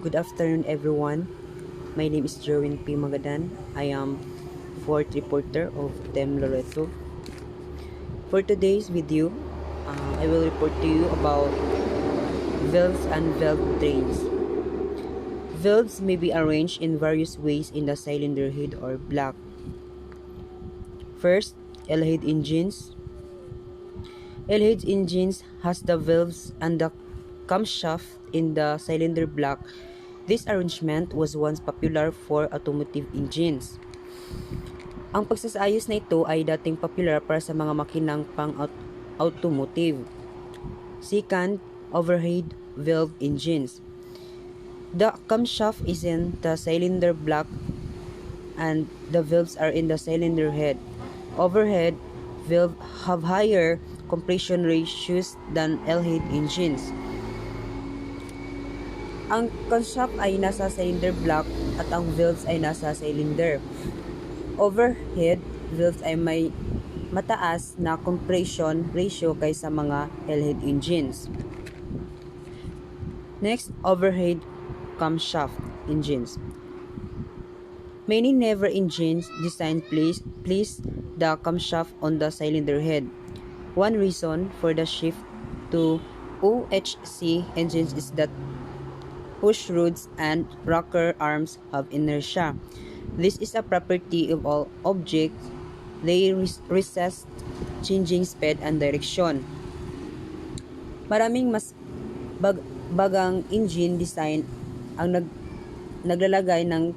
Good afternoon, everyone. My name is Jerwin P. Magadan. I am fourth reporter of TEM Loreto. For today's video, I will report to you about valves and valve drains. Valves may be arranged in various ways in the cylinder head or block. First, L-head engines. L-head engines has the valves and the camshaft in the cylinder block. This arrangement was once popular for automotive engines. Ang pagsasaayos na ito ay dating popular para sa mga makinang pang-automotive. Second, overhead valve engines. The camshaft is in the cylinder block and the valves are in the cylinder head. Overhead valve have higher compression ratios than L-head engines. Ang camshaft ay nasa cylinder block at ang valves ay nasa cylinder. Overhead valves ay may mataas na compression ratio kaysa mga L-head engines. Next, overhead camshaft engines. Many newer engines designed place the camshaft on the cylinder head. One reason for the shift to OHC engines is that push rods and rocker arms have inertia. This is a property of all objects. They resist changing speed and direction. Maraming mas bagang engine design ang naglalagay ng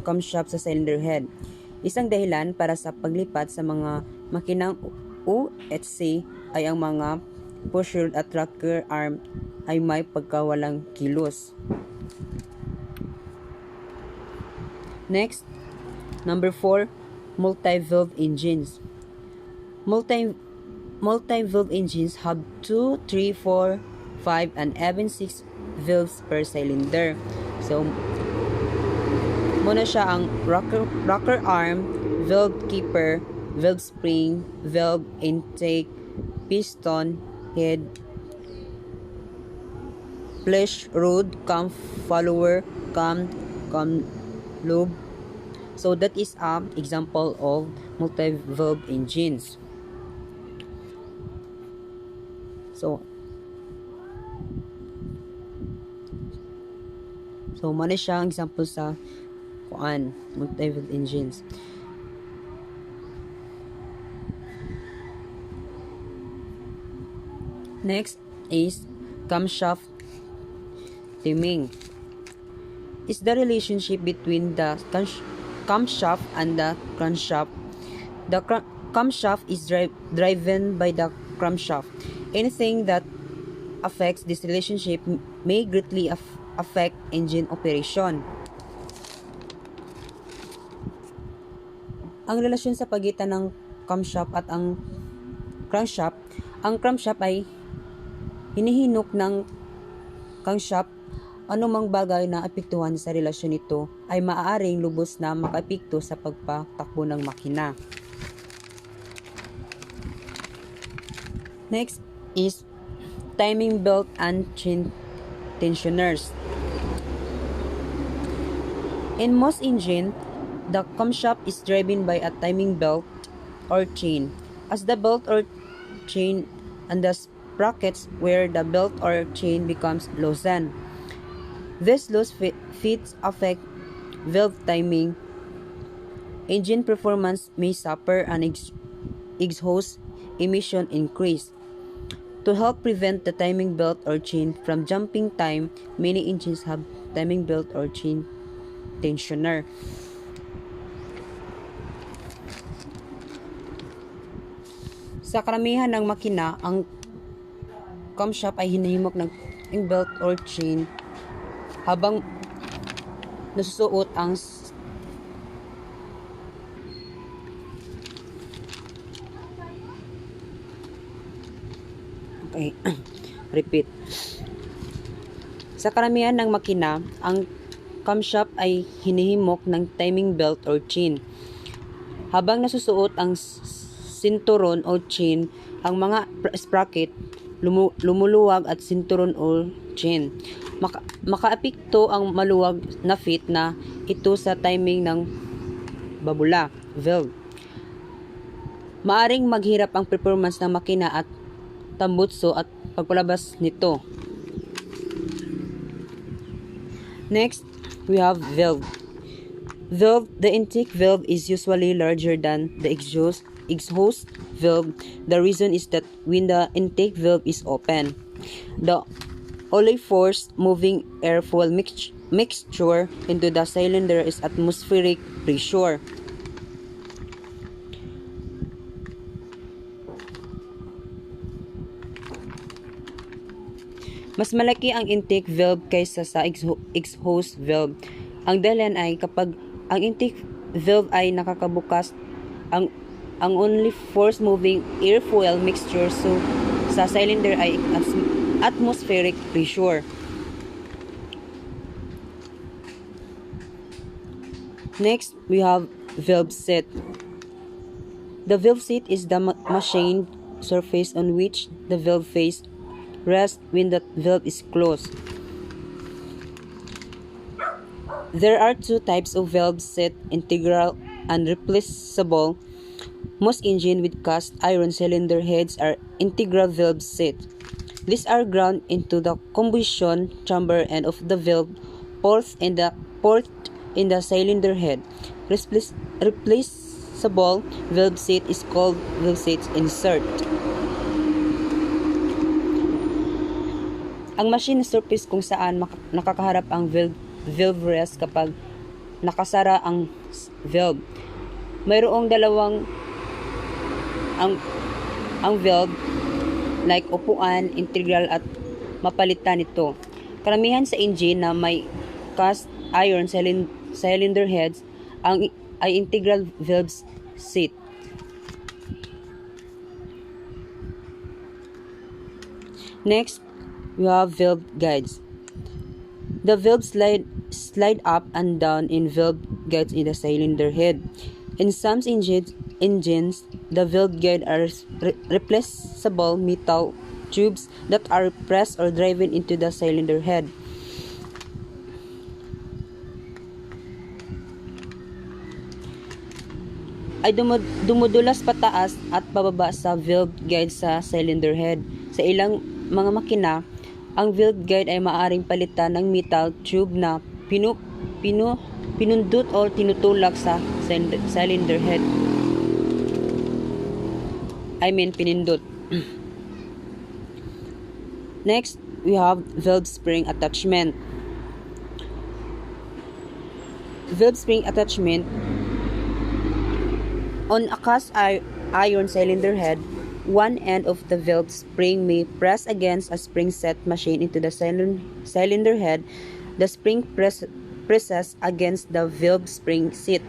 camshaft sa cylinder head. Isang dahilan para sa paglipat sa mga makinang OHC ay ang mga push rod at rocker arm ay may pagkawalang kilos. Next, number 4, multi-valve engines. Multi-valve engines have 2, 3, 4, 5, and even 6 valves per cylinder. So, muna siya ang rocker arm, valve keeper, valve spring, valve intake, piston, head, flash rod, cam follower, cam lobe. So that is an example of multi-valve engines. So muna siya ang example sa multi-valve engines. Next is camshaft timing. Is the relationship between the camshaft and the crankshaft. The camshaft is driven by the crankshaft. Anything that affects this relationship may greatly affect engine operation. Ang relasyon sa pagitan ng camshaft at ang crankshaft ay hinihinok ng crankshaft. Anumang bagay na apektuhan sa relasyon nito ay maaaring lubos na makaapekto sa pagpatakbo ng makina. Next is timing belt and chain tensioners. In most engines, the camshaft is driven by a timing belt or chain. As the belt or chain and the sprockets where the belt or chain becomes loosened, these loose fits affect valve timing. Engine performance may suffer and exhaust emission increase. To help prevent the timing belt or chain from jumping time, many engines have timing belt or chain tensioner. Sa karamihan ng makina, ang camshaft ay hinihimok ng belt or chain habang nasusuot ang repeat. Sa karamihan ng makina, ang camshaft ay hinihimok ng timing belt or chain. Habang nasusuot ang sinturon o chain, ang mga sprocket lumuluwag at sinturon o chain. Makaapekto ang maluwag na fit na ito sa timing ng babula, valve. Maaring maghirap ang performance ng makina at tambutso at pagpalabas nito. Next, we have valve. The intake valve is usually larger than the exhaust valve. The reason is that when the intake valve is open, the only force moving air-fuel mixture into the cylinder is atmospheric pressure. Mas malaki ang intake valve kaysa sa exhaust valve. Ang dahilan ay kapag ang intake valve ay nakakabukas, ang only force moving air-fuel mixture sa cylinder ay atmospheric pressure. Next, we have valve seat. The valve seat is the machined surface on which the valve face rests when the valve is closed. There are two types of valve seat: integral and replaceable. Most engines with cast iron cylinder heads are integral valve seat. These are ground into the combustion chamber end of the valve port in the cylinder head. Replaceable valve seat is called valve seat insert. Ang machine surface kung saan nakakaharap ang valve rest kapag nakasara ang valve. Mayroong dalawang ang valve like upuan, integral at mapalitan nito. Karamihan sa engine na may cast iron cylinder heads ay integral valve seat. Next, we have valve guides. The valve slide up and down in valve guides in the cylinder head. In some engines, the valve guide are replaceable metal tubes that are pressed or driven into the cylinder head. Ay dumudulas pataas at pababa sa valve guide sa cylinder head. Sa ilang mga makina, ang valve guide ay maaaring palitan ng metal tube na pinundot o tinutulak sa cylinder head. Pinindot. Next, we have valve spring attachment. Valve spring attachment. On a cast iron cylinder head, one end of the valve spring may press against a spring set machine into the cylinder head. The spring presses against the valve spring seat.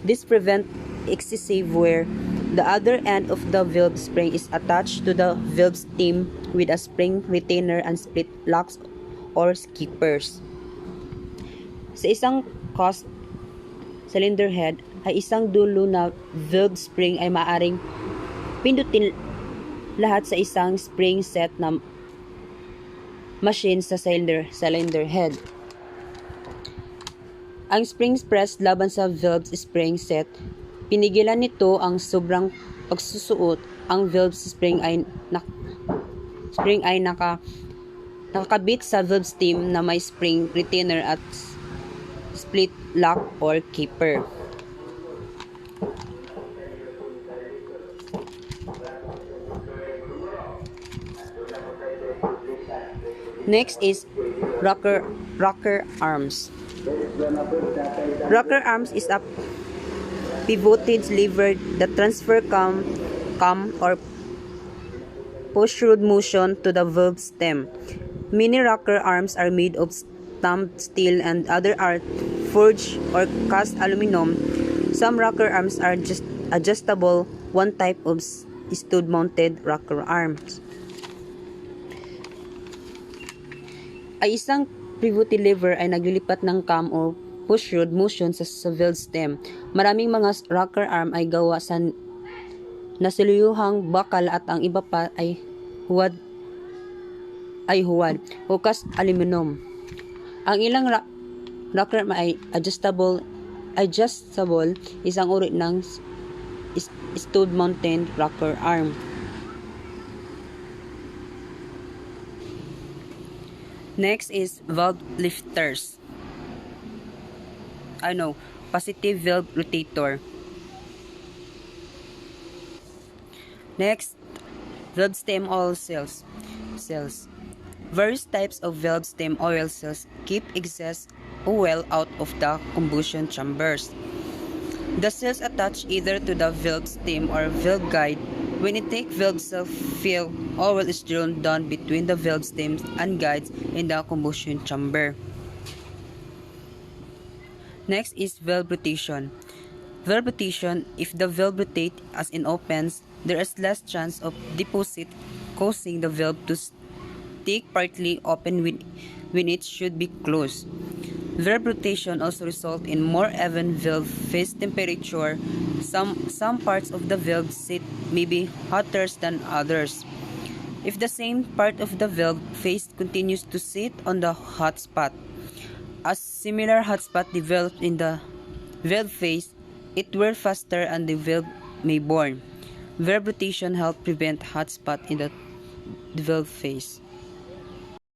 This prevents excessive wear. The other end of the valve spring is attached to the valve stem with a spring retainer and split locks or skippers. Sa isang cast cylinder head ay isang dulo na valve spring ay maaring pindutin lahat sa isang spring set na machine sa cylinder head. Ang spring press laban sa valve spring set, pinigilan nito ang sobrang pagsusuot. Ang valve spring ay nakakabit sa valve stem na may spring retainer at split lock or keeper. Next is rocker arms. Rocker arms is a pivoted lever that transfer cam or push rod motion to the valve stem. Many rocker arms are made of stamped steel and other are forged or cast aluminum. Some rocker arms are just adjustable. One type of stud-mounted rocker arms ay isang pivoted lever ay naglilipat ng cam o push rod motion sa valve stem. Maraming mga rocker arm ay gawa sa nasiluyuhang bakal at ang iba pa ay huwad o cast aluminum. Ang ilang rocker ay adjustable isang uri ng stud mounted rocker arm. Next is valve lifters. Positive valve rotator. Next, valve stem oil cells. Various types of valve stem oil cells keep excess oil out of the combustion chambers. The cells attach either to the valve stem or valve guide. When intake valve cell fill, oil is drawn down between the valve stems and guides in the combustion chamber. Next is valve rotation. Valve rotation, if the valve rotates as it opens, there is less chance of deposit, causing the valve to stick partly open when it should be closed. Valve rotation also results in more even valve face temperature. Some parts of the valve seat may be hotter than others. If the same part of the valve face continues to sit on the hot spot, a similar hot spot develops in the valve face, it wears faster and the valve may burn. Valve rotation helps prevent hot spot in the valve face.